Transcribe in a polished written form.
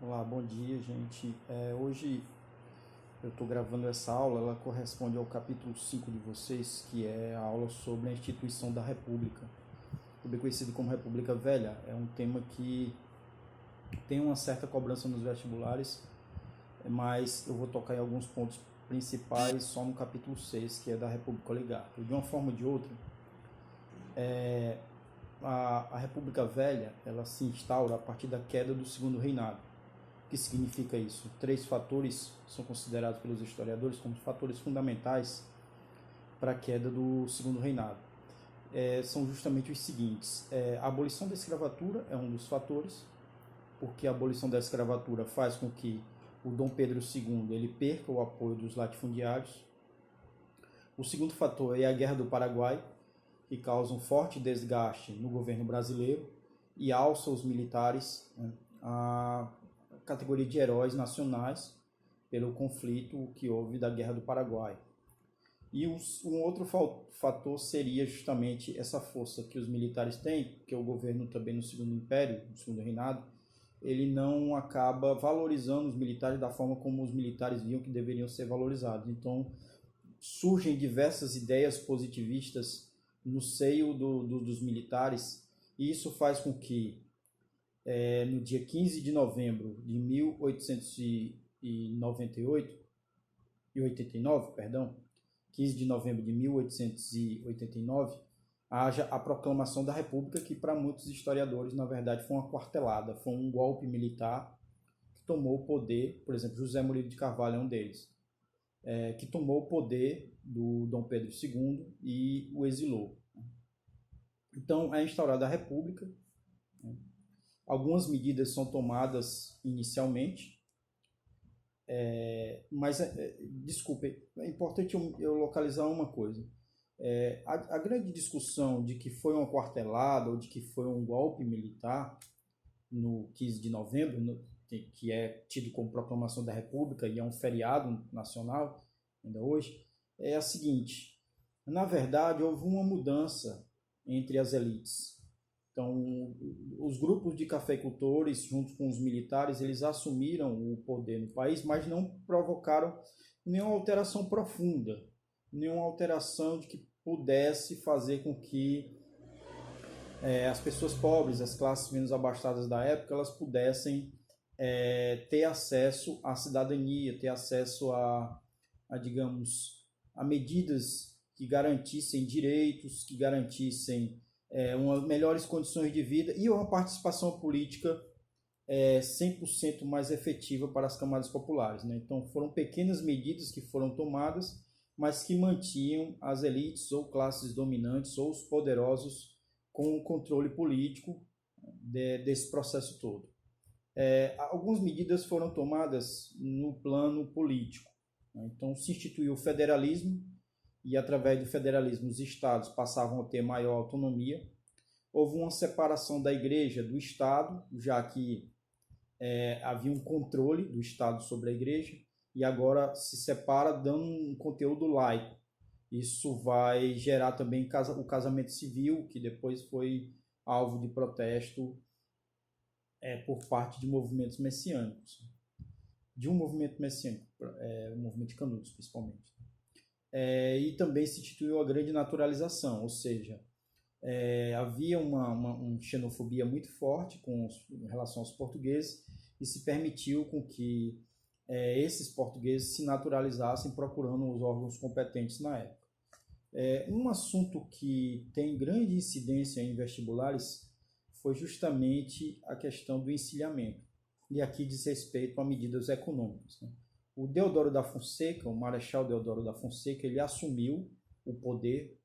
Olá, bom dia, gente. Hoje eu estou gravando essa aula, ela corresponde ao capítulo 5 de vocês, que é a aula sobre a instituição da República, também conhecido como República Velha. É um tema que tem uma certa cobrança nos vestibulares, mas eu vou tocar em alguns pontos principais só no capítulo 6, que é da República Oligárquica. De uma forma ou de outra, a República Velha ela se instaura a partir da queda do Segundo Reinado. O que significa isso? Três fatores são considerados pelos historiadores como fatores fundamentais para a queda do Segundo Reinado. São justamente os seguintes. A abolição da escravatura é um dos fatores, porque a abolição da escravatura faz com que o Dom Pedro II ele perca o apoio dos latifundiários. O segundo fator é a Guerra do Paraguai, que causa um forte desgaste no governo brasileiro e alça os militares a categoria de heróis nacionais pelo conflito que houve da Guerra do Paraguai. E um outro fator seria justamente essa força que os militares têm, porque o governo também no Segundo Império, no Segundo Reinado, ele não acaba valorizando os militares da forma como os militares viam que deveriam ser valorizados. Então, surgem diversas ideias positivistas no seio dos militares, e isso faz com que no dia 15 de novembro de 15 de novembro de 1889, haja a proclamação da República, que para muitos historiadores, na verdade, foi uma quartelada, foi um golpe militar que tomou o poder. Por exemplo, José Murilo de Carvalho é um deles, que tomou o poder do Dom Pedro II e o exilou. Então, é instaurada a República. Algumas medidas são tomadas inicialmente, mas, desculpe, é importante eu localizar uma coisa. A grande discussão de que foi uma quartelada ou de que foi um golpe militar no 15 de novembro, que é tido como proclamação da República e é um feriado nacional ainda hoje, é a seguinte: na verdade, houve uma mudança entre as elites. Então, os grupos de cafeicultores, junto com os militares, eles assumiram o poder no país, mas não provocaram nenhuma alteração profunda, nenhuma alteração de que pudesse fazer com que as pessoas pobres, as classes menos abastadas da época, elas pudessem ter acesso à cidadania, ter acesso digamos, a medidas que garantissem direitos, que garantissem melhores condições de vida e uma participação política 100% mais efetiva para as camadas populares, né? Então foram pequenas medidas que foram tomadas, mas que mantinham as elites ou classes dominantes ou os poderosos com o controle político desse processo todo. Algumas medidas foram tomadas no plano político, né? Então se instituiu o federalismo, e através do federalismo os estados passavam a ter maior autonomia. Houve uma separação da igreja do estado, já que havia um controle do estado sobre a igreja, e agora se separa dando um conteúdo laico. Isso vai gerar também o casamento civil, que depois foi alvo de protesto por parte de movimentos messiânicos. De um movimento messiânico, o movimento de Canudos, principalmente. E também se instituiu a grande naturalização, ou seja, havia uma xenofobia muito forte em relação aos portugueses, e se permitiu com que esses portugueses se naturalizassem procurando os órgãos competentes na época. Um assunto que tem grande incidência em vestibulares foi justamente a questão do encilhamento, e aqui diz respeito a medidas econômicas, né? O Deodoro da Fonseca, o Marechal Deodoro da Fonseca, ele assumiu o poder